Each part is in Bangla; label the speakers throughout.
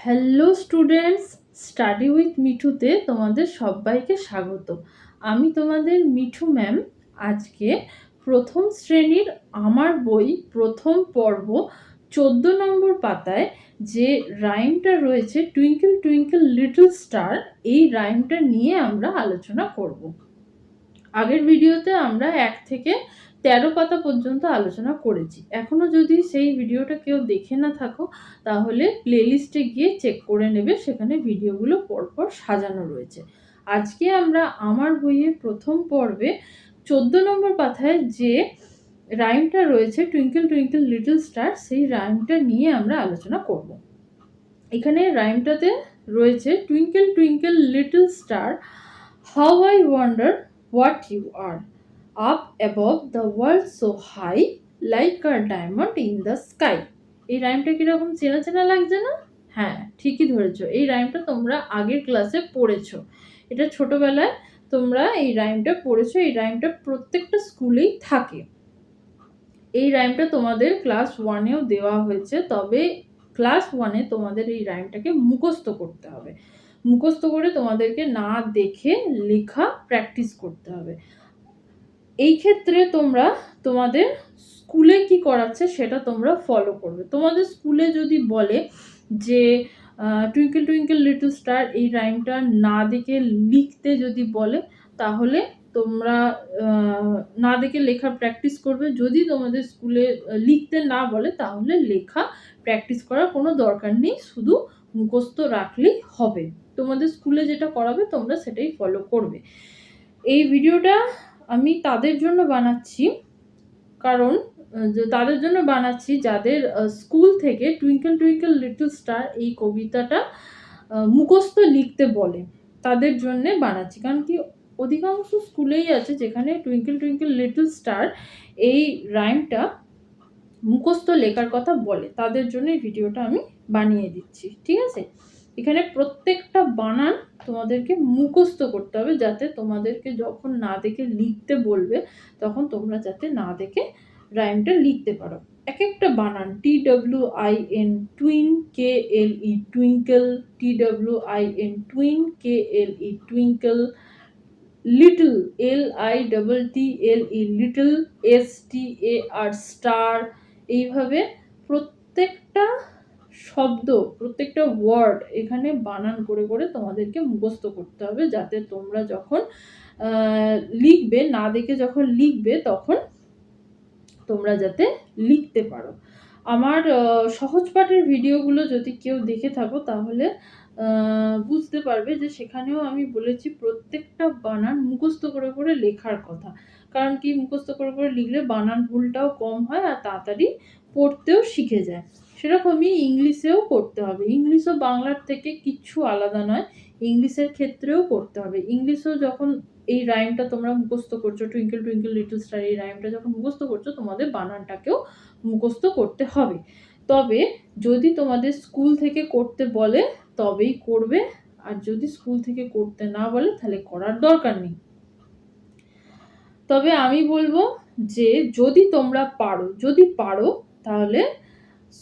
Speaker 1: হ্যালো স্টুডেন্টস, স্টাডি উইথ মিঠুতে তোমাদের সবাইকে স্বাগত। আমি তোমাদের মিঠু ম্যাম। আজকে প্রথম শ্রেণীর আমার বই প্রথম পর্ব 14 নম্বর পাতায় যে রাইমটা রয়েছে টুইঙ্কেল টুইঙ্কেল লিটল স্টার, এই রাইমটা নিয়ে আমরা আলোচনা করব। আগের ভিডিওতে আমরা 1 থেকে 13 পাতা পর্যন্ত আলোচনা করেছি। এখনো যদি সেই ভিডিওটা কেউ দেখে না থাকো তাহলে প্লেলিস্টে গিয়ে চেক করে নেবে, সেখানে ভিডিওগুলো পরপর সাজানো রয়েছে। আজকে আমরা আমার বইয়ের প্রথম পর্বে 14 নম্বর পাতায় যে রাইমটা রয়েছে টুইঙ্কেল টুইঙ্কেল লিটল স্টার, সেই রাইমটা নিয়ে আমরা আলোচনা করব। এখানে রাইমটাতে রয়েছে twinkle twinkle little star, how I wonder what you are, up above the world so high, like a diamond in the sky. এই রাইমটা কিরকম চেনা চেনা লাগছে না? হ্যাঁ, ঠিকই ধরেছো। এই রাইমটা তোমরা আগের ক্লাসে পড়েছো। এটা ছোটবেলায় তোমরা এই রাইমটা পড়েছো। এই রাইমটা প্রত্যেকটা স্কুলেই থাকে। এই রাইমটা তোমাদের ক্লাস 1-এও দেওয়া হয়েছে, তবে ক্লাস 1-এ তোমাদের এই রাইমটাকে মুখস্থ করতে হবে। মুখস্থ করে তোমাদেরকে না দেখে লেখা প্র্যাকটিস করতে হবে। এই ক্ষেত্রে তোমরা তোমাদের স্কুলে কি করাচ্ছে সেটা তোমরা ফলো করবে। তোমাদের স্কুলে যদি বলে যে টুইঙ্কেল টুইঙ্কেল লিটল স্টার এই রাইমটা না দেখে লিখতে যদি বলে, তাহলে তোমরা না দেখে লেখা প্র্যাকটিস করবে। যদি তোমাদের স্কুলে লিখতে না বলে তাহলে লেখা প্র্যাকটিস করার কোনো দরকার নেই, শুধু মুখস্থ রাখলেই হবে। তোমাদের স্কুলে যেটা করাবে তোমরা সেটাই ফলো করবে। এই ভিডিওটা আমি তাদের জন্য বানাচ্ছি, কারণ তাদের জন্য বানাচ্ছি যাদের স্কুল থেকে টুইঙ্কেল টুইঙ্কেল লিটল স্টার এই কবিতাটা মুখস্থ লিখতে বলে, তাদের জন্য বানাচ্ছি। কারণ কি অধিকাংশ স্কুলেই আছে যেখানে টুইঙ্কেল টুইঙ্কেল লিটল স্টার এই রাইমটা মুখস্থ লেখার কথা বলে, তাদের জন্য এই ভিডিওটা আমি বানিয়ে দিচ্ছি। ঠিক আছে, এখানে প্রত্যেকটা বানান তোমাদেরকে মুখস্থ করতে হবে, যাতে তোমাদেরকে যখন না দেখে লিখতে বলবে তখন তোমরা যাতে না দেখে রাইমটা লিখতে পারো। এক একটা বানান TWIN twin, KLE twinkle, TWIN twin, KLE twinkle, little LITTLE little, STAR star. এইভাবে প্রত্যেকটা শব্দ, প্রত্যেকটা ওয়ার্ড এখানে বানান করে করে তোমাদেরকে মুখস্থ করতে হবে, যাতে তোমরা যখন লিখবে, না দেখে যখন লিখবে তখন তোমরা যাতে লিখতে পারো। আমার সহজ পাঠের ভিডিওগুলো যদি কেউ দেখে থাকো তাহলে বুঝতে পারবে যে সেখানেও আমি বলেছি প্রত্যেকটা বানান মুখস্থ করে করে লেখার কথা। কারণ কি মুখস্থ করে করে লিখলে বানান ভুলটাও কম হয় আর তাড়াতাড়ি পড়তেও শিখে যায়। সেরকমই ইংলিশেও করতে হবে। ইংলিশও বাংলার থেকে কিচ্ছু আলাদা নয়, ইংলিশের ক্ষেত্রেও করতে হবে। ইংলিশেও যখন এই রাইমটা তোমরা মুখস্থ করছো, টুইঙ্কেল টুইঙ্কেল লিটল স্টার এই রাইমটা যখন মুখস্থ করছো, তোমাদের বানানটাকেও মুখস্থ করতে হবে। তবে যদি তোমাদের স্কুল থেকে করতে বলে তবেই করবে, আর যদি স্কুল থেকে করতে না বলে তাহলে করার দরকার নেই। তবে আমি বলবো যে যদি তোমরা পারো, যদি পারো তাহলে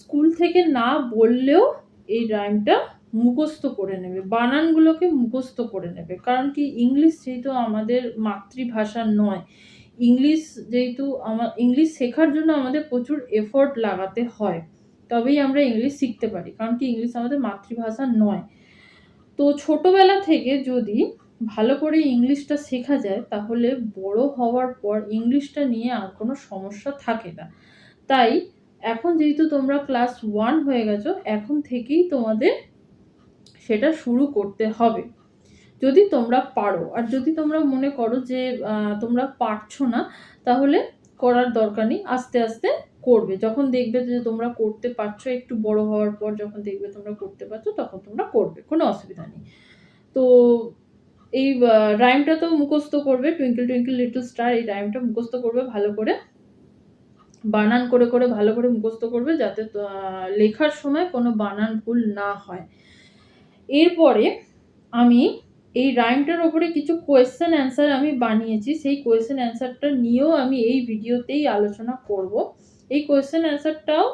Speaker 1: স্কুল থেকে না বললেও এই রাইমটা মুখস্থ করে নেবে, বানানগুলোকে মুখস্থ করে নেবে। কারণ কি ইংলিশ যেহেতু আমাদের মাতৃভাষা নয়, ইংলিশ যেহেতু ইংলিশ শেখার জন্য আমাদের প্রচুর এফোর্ট লাগাতে হয়, তবেই আমরা ইংলিশ শিখতে পারি। কারণ কি ইংলিশ আমাদের মাতৃভাষা নয়। তো ছোটবেলা থেকে যদি ভালো করে ইংলিশটা শেখা যায় তাহলে বড় হওয়ার পর ইংলিশটা নিয়ে আর কোনো সমস্যা থাকে না। তাই এখন যেহেতু তোমরা ক্লাস 1 হয়ে গেছো, এখন থেকেই তোমাদের সেটা শুরু করতে হবে যদি তোমরা পারো। আর যদি তোমরা মনে করো যে তোমরা পারছো না, তাহলে করার দরকার নেই, আস্তে আস্তে করবে। যখন দেখবে যে তোমরা করতে পারছো, একটু বড় হওয়ার পর যখন দেখবে তোমরা করতে পারছো, তখন তোমরা করবে, কোনো অসুবিধা নেই। তো এই রাইমটা তো মুখস্থ করবে, টুইঙ্কেল টুইঙ্কেল লিটল স্টার এই রাইমটা মুখস্থ করবে ভালো করে, বানান করে করে ভালো করে মুখস্থ করবে, যাতে লেখার সময় কোনো বানান ভুল না হয়। এরপরে আমি এই রাইমটার ওপরে কিছু কোয়েশ্চেন অ্যান্সার আমি বানিয়েছি, সেই কোয়েশ্চেন অ্যান্সারটা নিয়েও আমি এই ভিডিওতেই আলোচনা করব। এই কোয়েশ্চেন অ্যান্সারটাও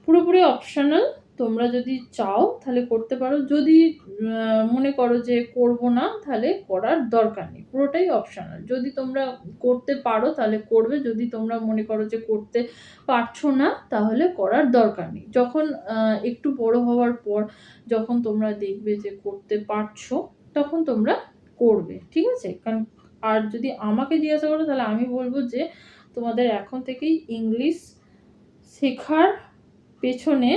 Speaker 1: পুরোপুরি অপশনাল, তোমরা যদি চাও তাহলে করতে পারো, যদি মনে করো যে করব না তাহলে করার দরকার নেই, পুরোটাই অপশনাল। যদি তোমরা করতে পারো তাহলে করবে, যদি তোমরা মনে করো যে করতে পারছো না তাহলে করার দরকার নেই। যখন একটু বড় হওয়ার পর যখন তোমরা দেখবে যে করতে পারছো তখন তোমরা করবে, ঠিক আছে? কারণ আর যদি আমাকে জিজ্ঞাসা করো তাহলে আমি বলবো যে তোমাদের এখন থেকেই ইংলিশ শেখার পেছনে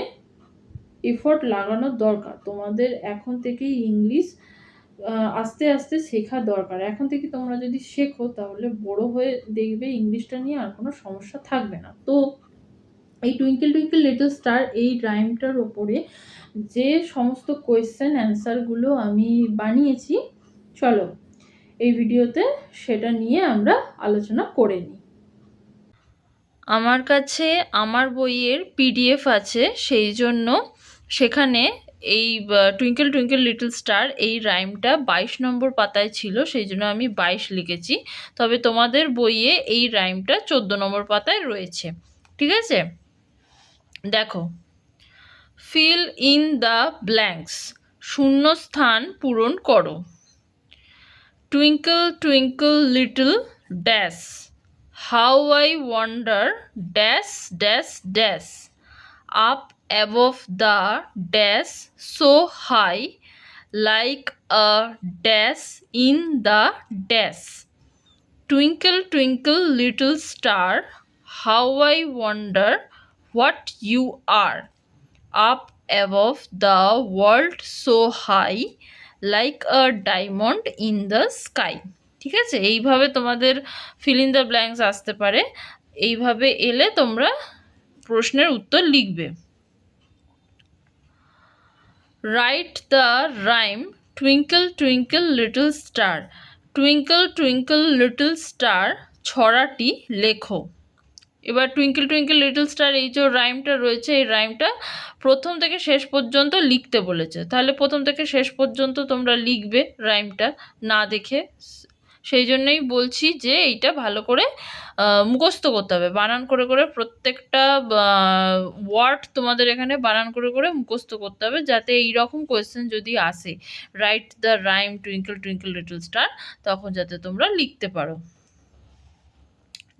Speaker 1: এফোর্ট লাগানোর দরকার। তোমাদের এখন থেকেই ইংলিশ আস্তে আস্তে শেখা দরকার। এখন থেকে তোমরা যদি শেখো তাহলে বড় হয়ে দেখবে ইংলিশটা নিয়ে আর কোনো সমস্যা থাকবে না। তো এই টুইঙ্কেল টুইঙ্কেল লিটল স্টার এই রাইমটার ওপরে যে সমস্ত কোয়েশ্চেন অ্যান্সারগুলো আমি বানিয়েছি, চলো এই ভিডিওতে সেটা নিয়ে আমরা আলোচনা করে নিই। আমার কাছে আমার বইয়ের পিডিএফ আছে, সেই জন্য সেখানে এই টুইঙ্কেল টুইঙ্কেল লিটল স্টার এই রাইমটা 22 নম্বর পাতায় ছিল, সেই জন্য আমি 22 লিখেছি। তবে তোমাদের বইয়ে এই রাইমটা 14 নম্বর পাতায় রয়েছে, ঠিক আছে? দেখো, ফিল ইন দ্য ব্ল্যাঙ্কস, শূন্যস্থান পূরণ করো। Twinkle twinkle little dash, how I wonder dash dash dash, up above the dash so high, like a dash in the dash. Twinkle twinkle little star, how I wonder what you are, up above the world so high, like a diamond in the sky. ঠিক আছে? এইভাবে তোমাদের ফিল ইন দ্য ব্ল্যাঙ্কস আসতে পারে। এইভাবে এলে তোমরা প্রশ্নের উত্তর লিখবে। Write the rhyme twinkle twinkle little star, twinkle twinkle little star ছড়াটি লেখো। এবার টুইঙ্কল টুইঙ্কল লিটল স্টার এই যে রাইমটা রয়েছে, এই রাইমটা প্রথম থেকে শেষ পর্যন্ত লিখতে বলেছে। তাহলে প্রথম থেকে শেষ পর্যন্ত তোমরা লিখবে রাইমটা না দেখে। সেই জন্যই বলছি যে এইটা ভালো করে মুখস্থ করতে হবে, বানান করে করে প্রত্যেকটা ওয়ার্ড তোমাদের এখানে বানান করে করে মুখস্থ করতে হবে, যাতে এইরকম কোয়েশ্চেন যদি আসে write the rhyme twinkle twinkle little star, তখন যাতে তোমরা লিখতে পারো।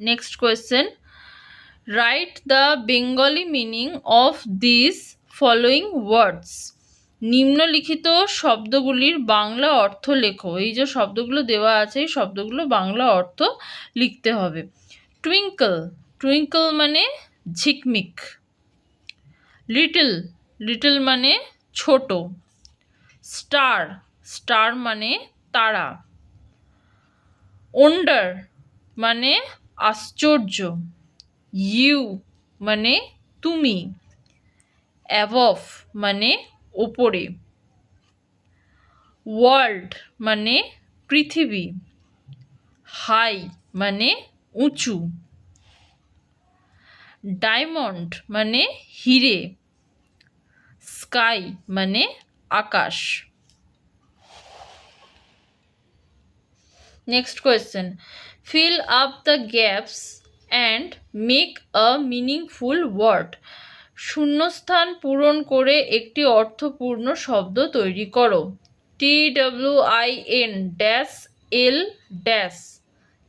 Speaker 1: Next question, write the Bengali meaning of this following words, নিম্নলিখিত শব্দগুলির বাংলা অর্থ লেখো। এই যে শব্দগুলো দেওয়া আছে এই শব্দগুলো বাংলা অর্থ লিখতে হবে। টুইঙ্কল, টুইঙ্কল মানে ঝিকমিক। লিটল, লিটল মানে ছোট। স্টার, স্টার মানে তারা। ওন্ডার মানে আশ্চর্য। ইউ মানে তুমি। অ্যাবভ মানে ওপরে। ওয়ার্ল্ড মানে পৃথিবী। হাই মানে উঁচু। ডায়মন্ড মানে হিরে। স্কাই মানে আকাশ। Next question, fill up the gaps and make a meaningful word, শূন্যস্থান পূরণ করে একটি অর্থপূর্ণ শব্দ তৈরি করো। TWIN ড্যাশ এল ড্যাশ,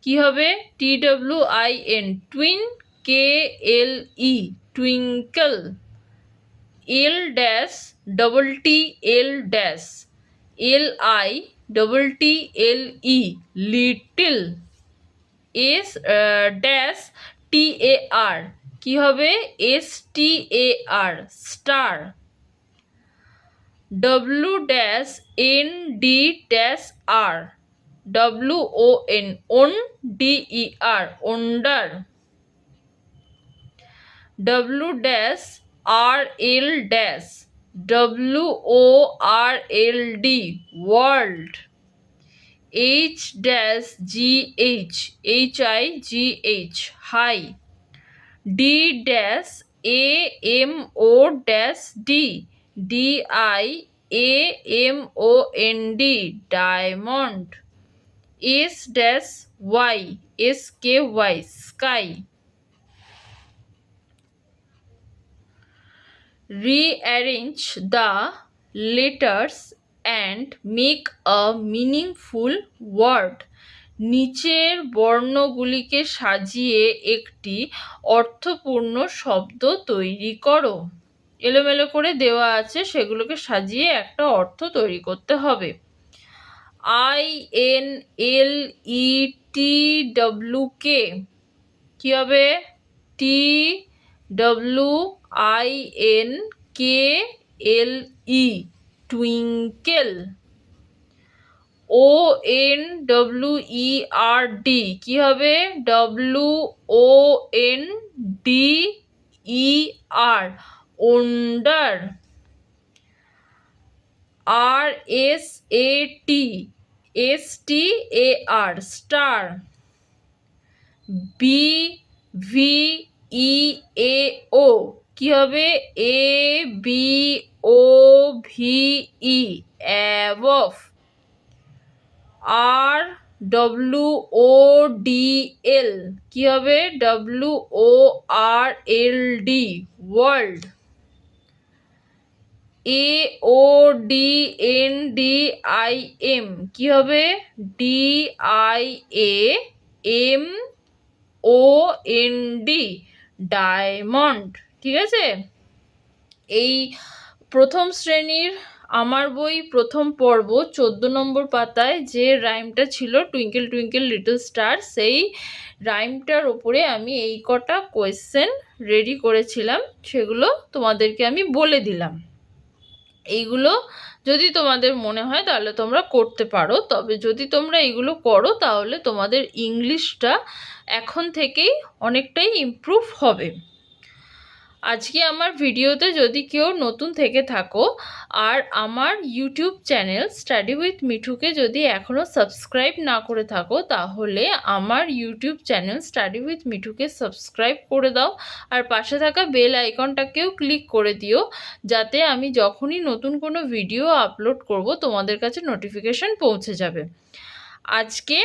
Speaker 1: কী হবে? TWIN twin, KLE twinkle, L dash TTL dash LITTLE little, S dash TAR, কী হবে? STAR star. WND dash R, WONDER wonder. W dash RL dash WORLD world. H dash GH HIGH high. D dash AMO dash D DIAMOND diamond. S dash Y SKY sky. Rearrange the letters and make a meaningful word. নিচের বর্ণগুলিকে সাজিয়ে একটি অর্থপূর্ণ শব্দ তৈরি করো। এলোমেলো করে দেওয়া আছে, সেগুলোকে সাজিয়ে একটা অর্থ তৈরি করতে হবে। INLETWK কি হবে? TWINKLE twinkle. ONWERD কি হবে? WONDER wonder. STAR star. BVEAO কি হবে? ABOVE above. RWORLD কি হবে? WORLD world. AODNDIM কি হবে? DIAMOND diamond. ঠিক আছে? এই প্রথম শ্রেণীর আমার বই প্রথম পর্ব 14 নম্বর পাতায় যে রাইমটা ছিল টুইঙ্কেল টুইঙ্কেল লিটল স্টার, সেই রাইমটার ওপরে আমি এই কটা কোয়েশ্চেন রেডি করেছিলাম, সেগুলো তোমাদেরকে আমি বলে দিলাম। এইগুলো যদি তোমাদের মনে হয় তাহলে তোমরা করতে পারো, তবে যদি তোমরা এইগুলো করো তাহলে তোমাদের ইংলিশটা এখন থেকেই অনেকটাই ইমপ্রুভ হবে। আজকে আমার ভিডিওতে যদি কেউ নতুন থেকে থাকো আর আমার ইউটিউব চ্যানেল স্টাডি উইথ মিঠুকে যদি এখনও সাবস্ক্রাইব না করে থাকো, তাহলে আমার ইউটিউব চ্যানেল স্টাডি উইথ মিঠুকে সাবস্ক্রাইব করে দাও আর পাশে থাকা বেল আইকনটাকেও ক্লিক করে দিও, যাতে আমি যখনই নতুন কোনো ভিডিও আপলোড করব তোমাদের কাছে নোটিফিকেশন পৌঁছে যাবে। আজকে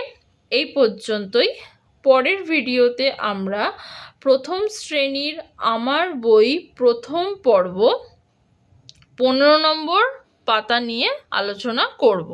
Speaker 1: এই পর্যন্তই। পরের ভিডিওতে আমরা প্রথম শ্রেণীর আমার বই প্রথম পর্ব 15 নম্বর পাতা নিয়ে আলোচনা করব।